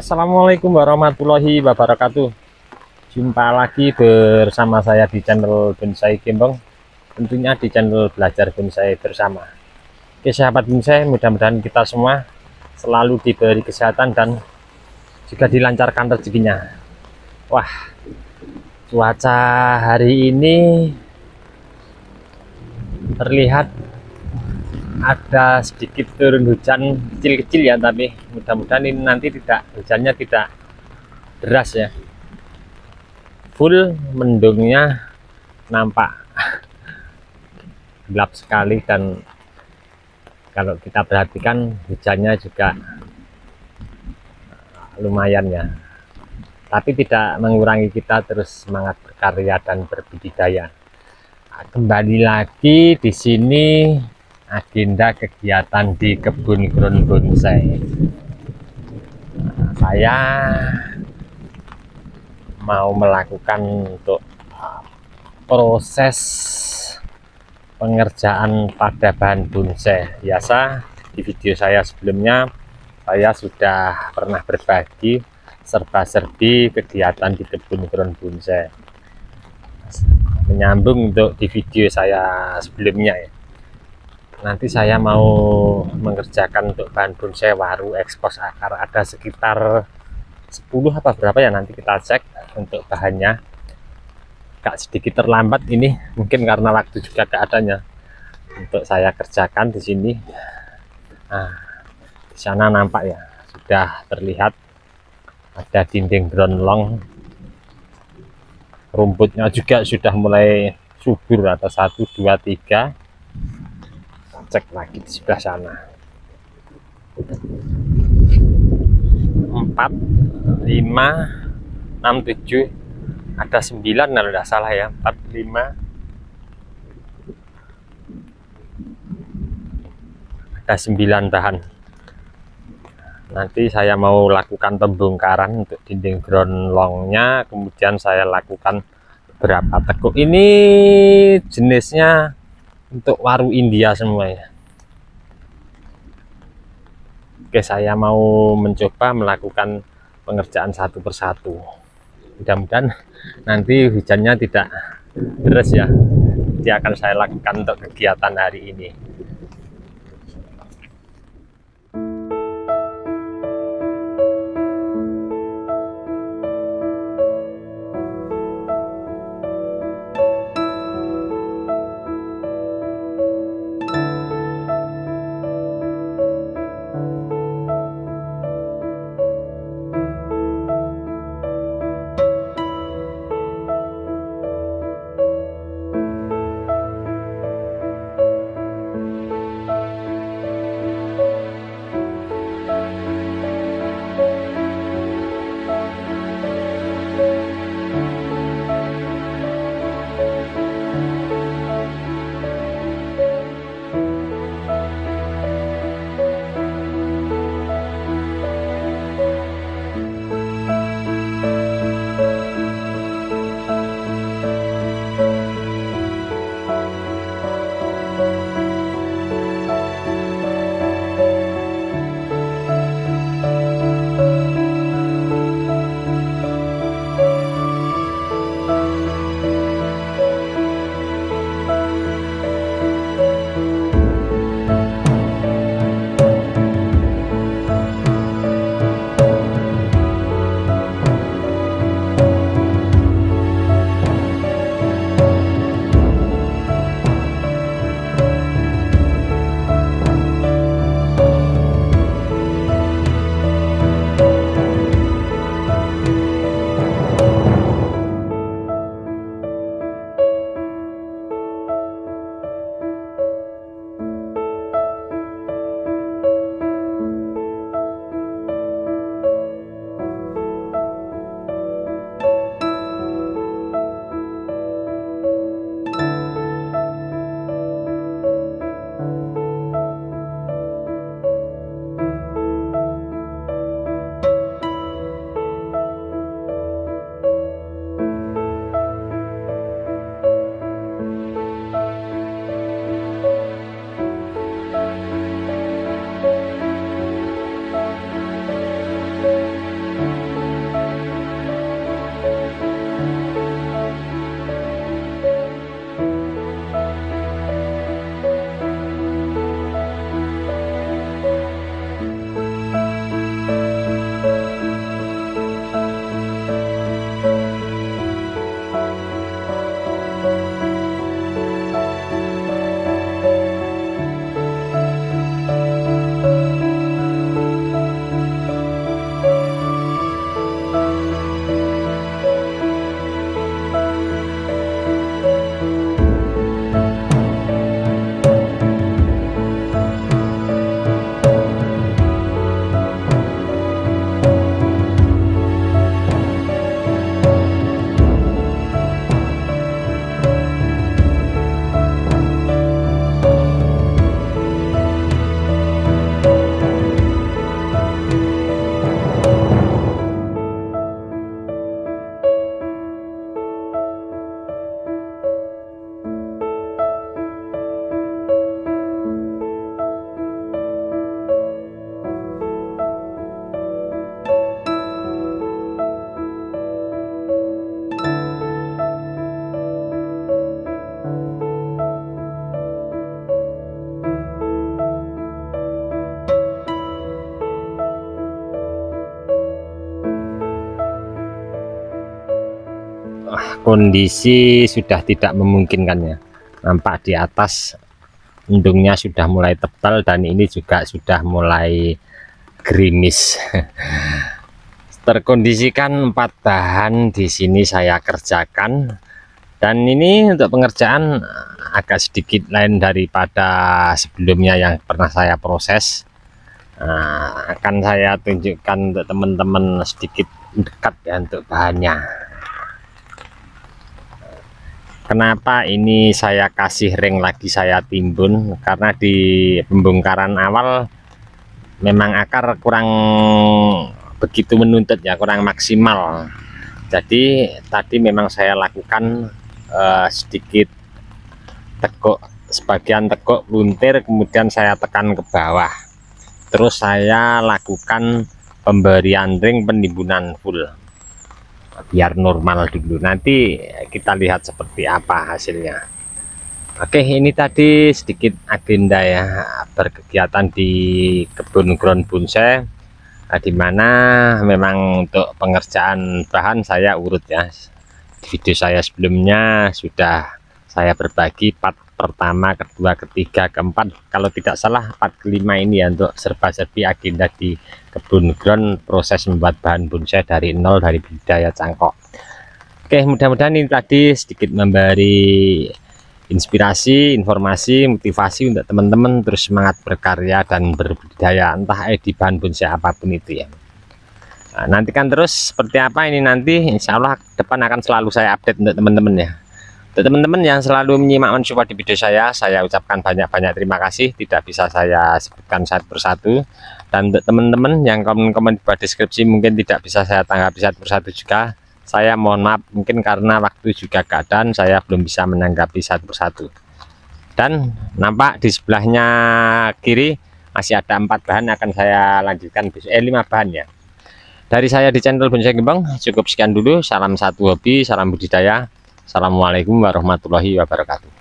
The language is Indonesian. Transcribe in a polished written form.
Assalamualaikum warahmatullahi wabarakatuh. Jumpa lagi bersama saya di channel Bonsai Gembong, tentunya di channel Belajar Bonsai Bersama. Oke sahabat bonsai, mudah-mudahan kita semua selalu diberi kesehatan dan juga dilancarkan rezekinya. Wah, cuaca hari ini terlihat ada sedikit turun hujan kecil-kecil ya, tapi mudah-mudahan ini nanti hujannya tidak deras ya. Full mendungnya nampak gelap sekali, dan kalau kita perhatikan hujannya juga lumayan ya, tapi tidak mengurangi kita terus semangat berkarya dan berbudidaya. Nah, kembali lagi di sini agenda kegiatan di kebun ground bonsai. Nah, saya mau melakukan untuk proses pengerjaan pada bahan bonsai. Biasa di video saya sebelumnya saya sudah pernah berbagi serba-serbi kegiatan di kebun ground bonsai, menyambung untuk di video saya sebelumnya ya. Nanti saya mau mengerjakan untuk bahan bonsai waru ekspos akar, ada sekitar 10 apa berapa ya, nanti kita cek untuk bahannya. Agak sedikit terlambat ini, mungkin karena waktu juga keadaannya untuk saya kerjakan di sini. Nah, di sana nampak ya, sudah terlihat ada dinding ground long, rumputnya juga sudah mulai subur, atau 1, 2, 3. Cek lagi di sebelah sana, 4, 5, 6, 7, ada 9 kalau tidak salah ya, 4, 5, ada 9 bahan. Nanti saya mau lakukan pembongkaran untuk dinding ground longnya, kemudian saya lakukan beberapa tekuk. Ini jenisnya untuk waru India semua ya. Oke, saya mau mencoba melakukan pengerjaan satu persatu. Mudah-mudahan nanti hujannya tidak deras ya. Jadi akan saya lakukan untuk kegiatan hari ini. kondisi sudah tidak memungkinkannya. Nampak di atas endungnya sudah mulai tebal dan ini juga sudah mulai gerimis. Terkondisikan 4 bahan di sini saya kerjakan, dan ini untuk pengerjaan agak sedikit lain daripada sebelumnya yang pernah saya proses. Akan saya tunjukkan untuk teman-teman sedikit dekat ya untuk bahannya. Kenapa ini saya kasih ring lagi, saya timbun, karena di pembongkaran awal memang akar kurang begitu menuntut ya, kurang maksimal. Jadi tadi memang saya lakukan sedikit tekuk, sebagian tekuk luntir, kemudian saya tekan ke bawah, terus saya lakukan pemberian ring penimbunan full biar normal dulu, nanti kita lihat seperti apa hasilnya. Oke, ini tadi sedikit agenda ya, berkegiatan di kebun ground bonsai, dimana memang untuk pengerjaan bahan saya urut ya. Di video saya sebelumnya sudah saya berbagi part pertama, kedua, ketiga, keempat, kalau tidak salah part kelima ini ya, untuk serba-serbi agenda di kebun ground, proses membuat bahan bonsai dari nol, dari budidaya cangkok. Oke, mudah-mudahan ini tadi sedikit memberi inspirasi, informasi, motivasi untuk teman-teman terus semangat berkarya dan berbudidaya, entah di bahan bonsai apapun itu ya. Nantikan terus seperti apa ini nanti, insya Allah depan akan selalu saya update untuk teman-teman ya. Untuk teman-teman yang selalu menyimak mensupport di video saya ucapkan banyak-banyak terima kasih, tidak bisa saya sebutkan satu persatu. Dan untuk teman-teman yang komen-komen di bawah deskripsi mungkin tidak bisa saya tanggapi satu persatu juga, saya mohon maaf, mungkin karena waktu juga keadaan saya belum bisa menanggapi satu persatu. Dan nampak di sebelahnya kiri masih ada 4 bahan, akan saya lanjutkan besok, 5 bahan ya. Dari saya di channel Bonsai Gembong cukup sekian dulu. Salam satu hobi, salam budidaya. Assalamualaikum warahmatullahi wabarakatuh.